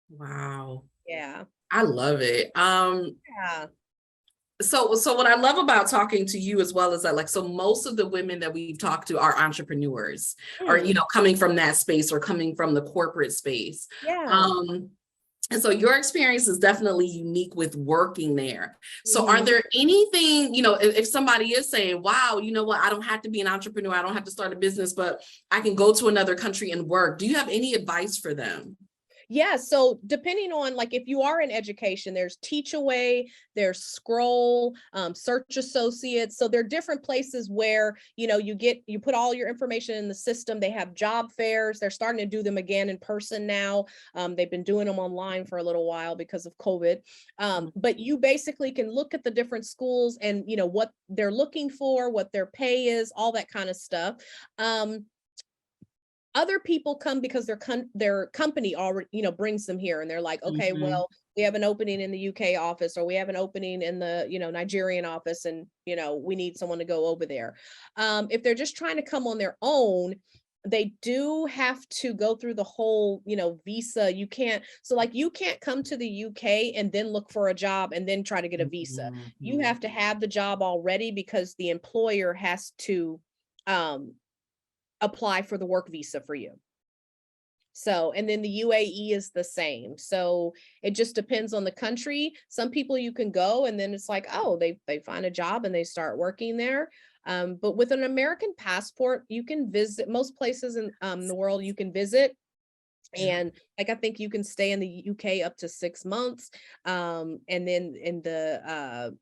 Wow. Yeah. I love it. Yeah. So what I love about talking to you as well is that, like, so most of the women that we've talked to are entrepreneurs, or coming from that space or coming from the corporate space. Yeah. And so your experience is definitely unique with working there. So are Mhm. there anything, if somebody is saying, wow, you know what, I don't have to be an entrepreneur, I don't have to start a business, but I can go to another country and work. Do you have any advice for them? Yeah. So depending on, like, if you are in education, there's Teachaway, there's Scroll, Search Associates. So there are different places where, you put all your information in the system. They have job fairs. They're starting to do them again in person now. They've been doing them online for a little while because of COVID. But you basically can look at the different schools and, what they're looking for, what their pay is, all that kind of stuff. Other people come because their company already, brings them here, and they're like, okay, Mhm. well, we have an opening in the UK office, or we have an opening in the, Nigerian office, and, we need someone to go over there. If they're just trying to come on their own, they do have to go through the whole, visa. You can't, so like you can't come to the UK and then look for a job and then try to get a visa. You have to have the job already, because the employer has to apply for the work visa for you. So, and then the UAE is the same. So it just depends on the country. Some people you can go and then it's like, oh, they find a job and they start working there. But with an American passport, you can visit most places in the world you can visit. And like, I think you can stay in the UK up to 6 months. And then in the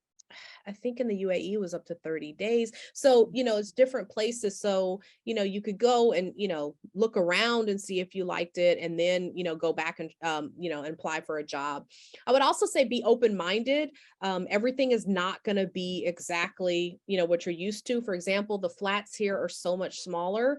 I think in the UAE it was up to 30 days. So, it's different places. So, you could go and, look around and see if you liked it, and then, go back and, and apply for a job. I would also say be open-minded. Everything is not going to be exactly, what you're used to. For example, the flats here are so much smaller.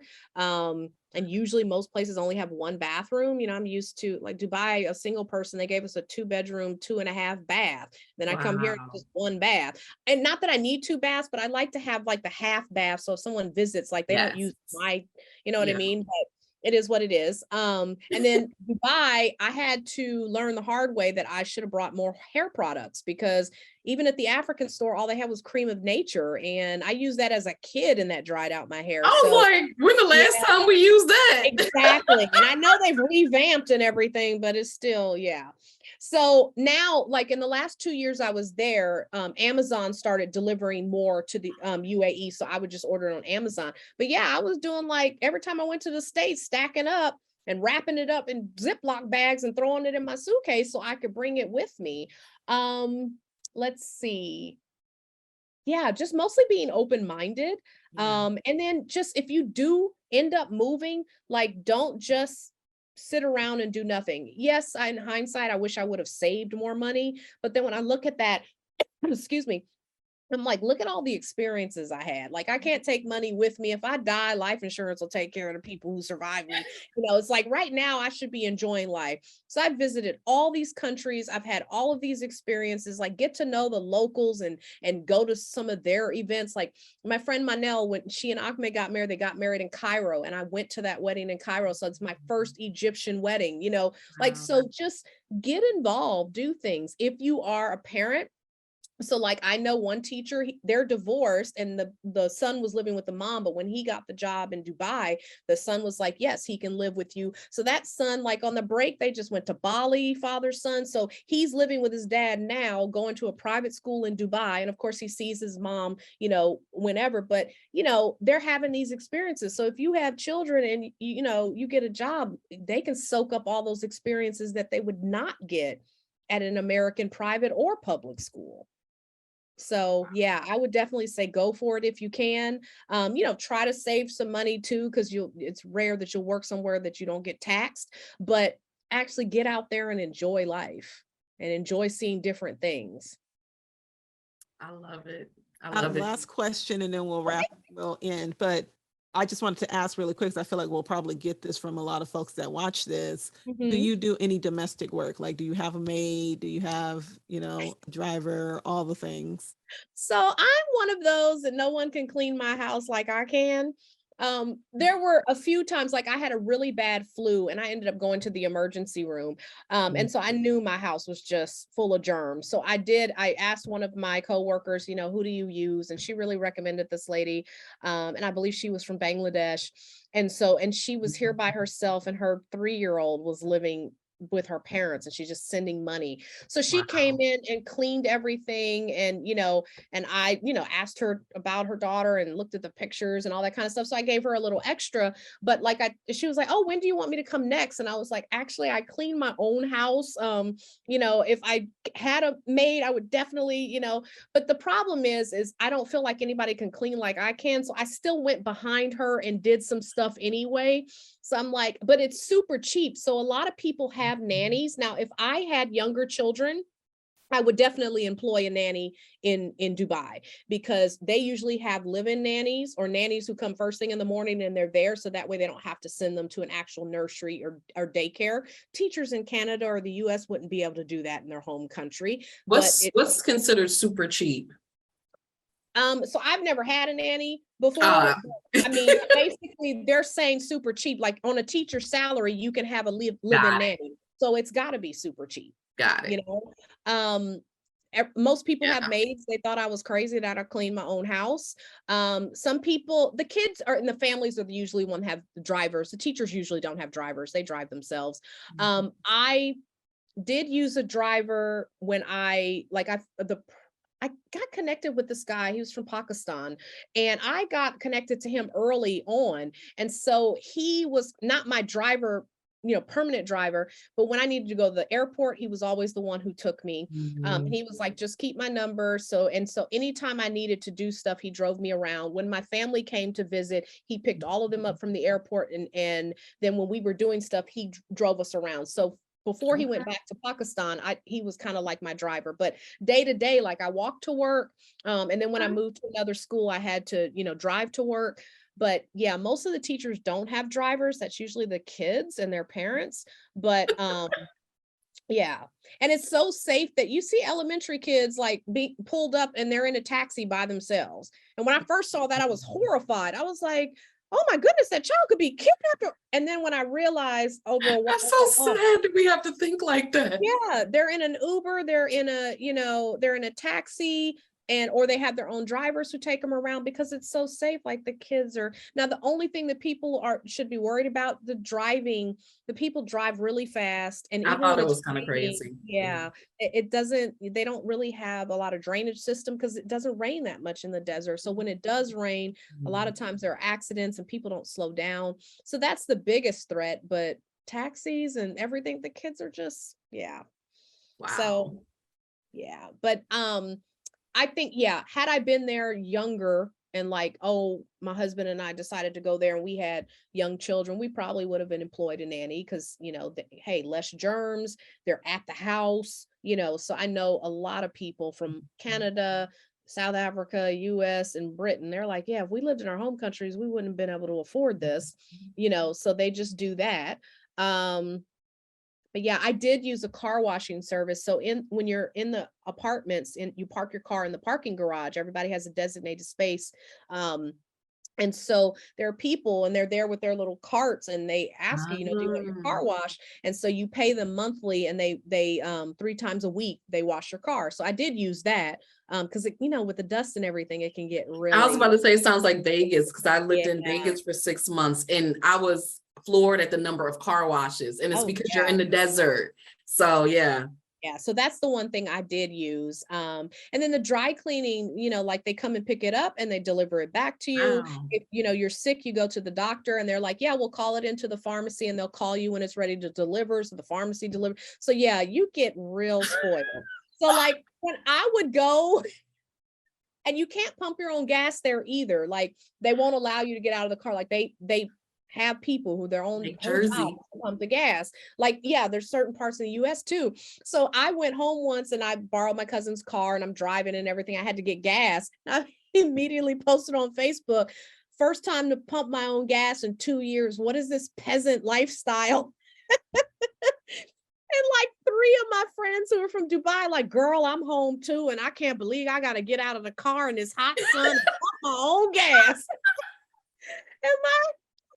And usually most places only have 1 bathroom. I'm used to, like, Dubai, a single person, they gave us a 2-bedroom, 2.5 bath. Then I come here and just 1 bath. And not that I need 2 baths, but I like to have like the half bath. So if someone visits, like they don't use my, what I mean? But it is what it is. And then Dubai, I had to learn the hard way that I should have brought more hair products, because even at the African store, all they had was cream of nature. And I used that as a kid, and that dried out my hair. I was like, when the last time we used that? Exactly. And I know they've revamped and everything, but it's still, So now, like in the last 2 years I was there, Amazon started delivering more to the UAE. So I would just order it on Amazon. But I was doing, like, every time I went to the States, stacking up and wrapping it up in Ziploc bags and throwing it in my suitcase so I could bring it with me. Let's see. Just mostly being open-minded. And then just, if you do end up moving, like, don't just sit around and do nothing. Yes, in hindsight, I wish I would have saved more money. But then when I look at that, excuse me, I'm like, look at all the experiences I had. Like, I can't take money with me. If I die, life insurance will take care of the people who survive me. It's like right now I should be enjoying life. So I've visited all these countries. I've had all of these experiences, like get to know the locals and go to some of their events. Like my friend Manel, when she and Ahmed got married, they got married in Cairo, and I went to that wedding in Cairo. So it's my first Egyptian wedding, like, so just get involved, do things. If you are a parent, so like, I know one teacher, they're divorced, and the son was living with the mom, but when he got the job in Dubai, the son was like, yes, he can live with you. So that son, like on the break, they just went to Bali, father, son. So he's living with his dad now, going to a private school in Dubai. And of course he sees his mom, whenever, but they're having these experiences. So if you have children and you get a job, they can soak up all those experiences that they would not get at an American private or public school. So I would definitely say go for it if you can. Try to save some money too, because it's rare that you'll work somewhere that you don't get taxed, but actually get out there and enjoy life and enjoy seeing different things. I love it. I love it. Last question, and then we'll end. But I just wanted to ask really quick, because I feel like we'll probably get this from a lot of folks that watch this. Do you do any domestic work? Like, do you have a maid? Do you have, a driver, all the things? So I'm one of those that no one can clean my house like I can. There were a few times, like I had a really bad flu and I ended up going to the emergency room. And so I knew my house was just full of germs. So I asked one of my coworkers, who do you use? And she really recommended this lady. And I believe she was from Bangladesh. And she was here by herself, and her 3-year-old was living with her parents, and she's just sending money. So she came in and cleaned everything, and and I asked her about her daughter and looked at the pictures and all that kind of stuff. So I gave her a little extra, but like she was like, oh, when do you want me to come next? And I was like, actually, I clean my own house. If I had a maid, I would definitely, but the problem is I don't feel like anybody can clean like I can. So I still went behind her and did some stuff anyway. So I'm like, but it's super cheap. So a lot of people have nannies. Now, if I had younger children, I would definitely employ a nanny in Dubai, because they usually have live-in nannies or nannies who come first thing in the morning and they're there. So that way they don't have to send them to an actual nursery or daycare. Teachers in Canada or the US wouldn't be able to do that in their home country. What's considered super cheap? So I've never had a nanny before. I mean, basically they're saying super cheap, like on a teacher's salary, you can have a live-in nanny. So it's gotta be super cheap. Got it. You know, most people have maids. They thought I was crazy that I clean my own house. Some people, the kids are in the families are usually one have the drivers. The teachers usually don't have drivers. They drive themselves. I did use a driver when I got connected with this guy. He was from Pakistan, and I got connected to him early on. And so he was not my driver, permanent driver, but when I needed to go to the airport, he was always the one who took me. He was like, just keep my number. So anytime I needed to do stuff, he drove me around. When my family came to visit, he picked all of them up from the airport. And then when we were doing stuff, he drove us around. So before he went back to Pakistan, he was kind of like my driver, but day to day, like I walked to work. And then when I moved to another school, I had to, drive to work. But yeah, most of the teachers don't have drivers. That's usually the kids and their parents. But yeah. And it's so safe that you see elementary kids like be pulled up and they're in a taxi by themselves. And when I first saw that, I was horrified. I was like, oh my goodness, that child could be kidnapped. And then when I realized over a while, that's so sad that we have to think like that. Yeah, they're in an Uber, they're in a taxi, or they have their own drivers who take them around because it's so safe. Like the kids are now, the only thing that people should be worried about, the people drive really fast. And I thought it was kind of crazy. Yeah, they don't really have a lot of drainage system because it doesn't rain that much in the desert. So when it does rain, a lot of times there are accidents and people don't slow down. So that's the biggest threat. But taxis and everything, the kids are just, yeah. Wow. So yeah, but I think, had I been there younger and like, my husband and I decided to go there and we had young children, we probably would have been employed a nanny because, hey, less germs, they're at the house, so I know a lot of people from Canada, South Africa, US, and Britain, they're like, yeah, if we lived in our home countries, we wouldn't have been able to afford this, so they just do that. But yeah, I did use a car washing service. So when you're in the apartments and you park your car in the parking garage, everybody has a designated space. And so there are people and they're there with their little carts and they ask you, do you want your car washed? And so you pay them monthly and they 3 times a week, they wash your car. So I did use that because with the dust and everything, it can get really. I was about to say, it sounds like Vegas because I lived in Vegas for 6 months and I was floored at the number of car washes, and it's because you're in the desert. So yeah, so that's the one thing I did use. And then the dry cleaning, like they come and pick it up and they deliver it back to you. Wow. If you're sick, you go to the doctor and they're like, yeah, we'll call it into the pharmacy and they'll call you when it's ready to deliver. So the pharmacy delivers. So yeah, you get real spoiled. So like when I would go, and you can't pump your own gas there either. Like they won't allow you to get out of the car. Like they have people who their own pump the gas. Like, yeah, there's certain parts of the US too. So I went home once and I borrowed my cousin's car and I'm driving and everything. I had to get gas. I immediately posted on Facebook, first time to pump my own gas in 2 years. What is this peasant lifestyle? And like 3 of my friends who are from Dubai, like, girl, I'm home too. And I can't believe I got to get out of the car in this hot sun and pump my own gas. And my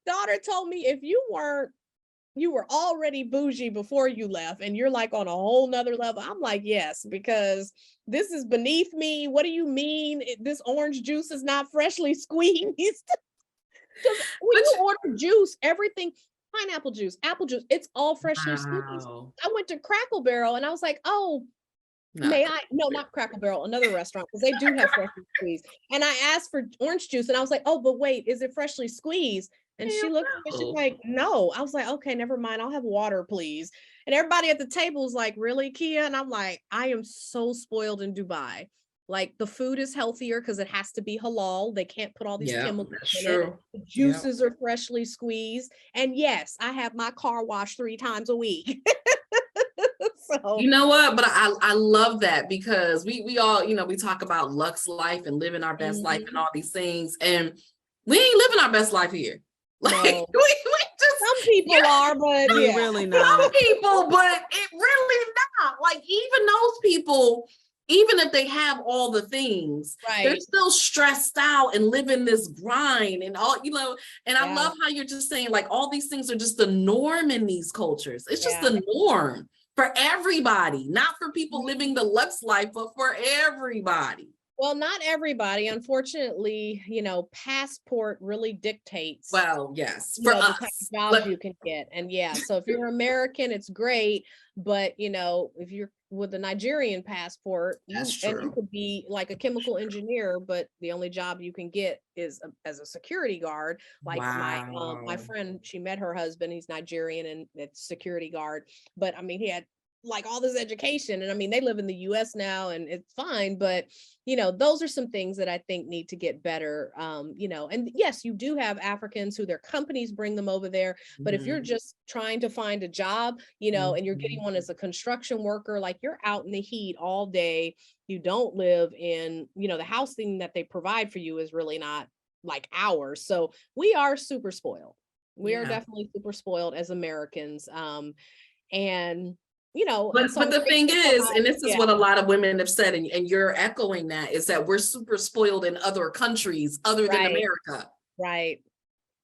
daughter told me, if you were already bougie before you left and you're like on a whole nother level. I'm like, yes, because this is beneath me. What do you mean this orange juice is not freshly squeezed? Because when you order juice, everything, pineapple juice, apple juice, it's all freshly squeezed. I went to Crackle Barrel and I was like, oh, not Crackle Barrel, another restaurant, because they do have freshly squeezed. And I asked for orange juice and I was like, oh, but wait, is it freshly squeezed? And she looked at me, she's like, no. I was like, okay, never mind. I'll have water, please. And everybody at the table was like, really, Kia? And I'm like, I am so spoiled in Dubai. Like the food is healthier because it has to be halal. They can't put all these chemicals in it. The juices are freshly squeezed. And yes, I have my car washed 3 times a week. So you know what? But I love that because we all, you know, we talk about Lux life and living our best life and all these things. And we ain't living our best life here. Like No. we just some people are, but We yeah. really some not. people, but it really not. Like even those people, even if they have all the things, they're Right. still stressed out and living this grind and all, you know. And I Yeah. love how you're just saying like all these things are just the norm in these cultures. It's just Yeah. the norm for everybody, not for people living the Lux life, but for everybody. Well, not everybody. Unfortunately, you know, passport really dictates, Well, yes, you for know, the type of us. jobs you can get. And yeah, so if you're American, it's great. But you know, if you're with a Nigerian passport, That's you true. could be like a chemical engineer, but the only job you can get is as a security guard. Like my Wow. friend, she met her husband, he's Nigerian and it's security guard. But I mean, he had like all this education, and I mean, they live in the US now and it's fine, but you know, those are some things that I think need to get better. You know, and yes, you do have Africans who their companies bring them over there, but if you're Mhm. just trying to find a job, you know, and you're Mhm. getting one as a construction worker, like you're out in the heat all day, you don't live in, you know, the housing that they provide for you is really not like ours. So we are super spoiled. We are Yeah. definitely super spoiled as Americans. And you know, and But so the thing thankful for is, and this is yeah, what a lot of women have said, and you're echoing that, is that we're super spoiled in other countries other than right, America. right.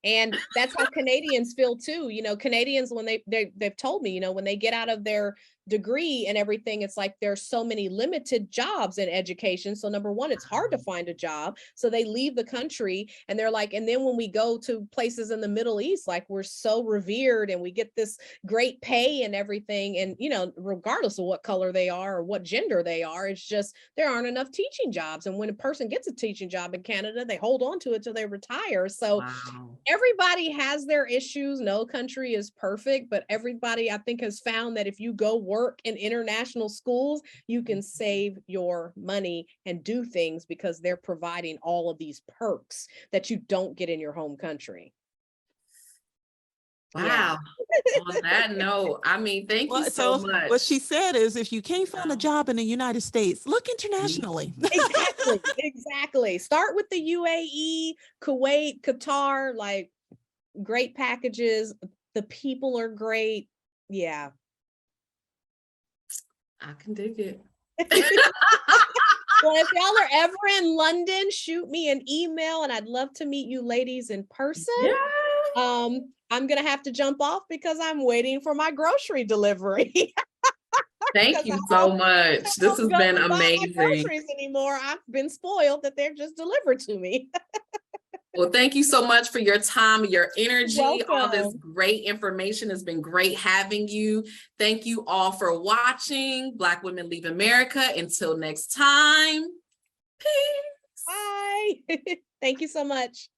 And that's how Canadians feel too. You know, Canadians, when they've told me, you know, when they get out of their degree and everything, it's like there's so many limited jobs in education. So number one, it's hard to find a job. So they leave the country and they're like, and then when we go to places in the Middle East, like we're so revered and we get this great pay and everything. And, you know, regardless of what color they are or what gender they are, it's just there aren't enough teaching jobs. And when a person gets a teaching job in Canada, they hold on to it till they retire. So Wow. everybody has their issues. No country is perfect, but everybody, I think, has found that if you go work in international schools, you can save your money and do things because they're providing all of these perks that you don't get in your home country. Yeah. Wow. On that note, I mean, thank you Well, so so what much. she said is if you can't find a Wow. job in the United States, look internationally. Exactly. Exactly. Start with the UAE, Kuwait, Qatar, like great packages. The people are great. Yeah. I can dig it. Well, if y'all are ever in London, shoot me an email and I'd love to meet you ladies in person. Yeah. I'm gonna have to jump off because I'm waiting for my grocery delivery. Thank you so much. This has Go been and buy my amazing. groceries anymore. I've been spoiled that they're just delivered to me. Well, thank you so much for your time, your energy, all this Welcome. great information. It's been great having you. Thank you all for watching Black Women Leave America. Until next time, peace. Bye. Thank you so much.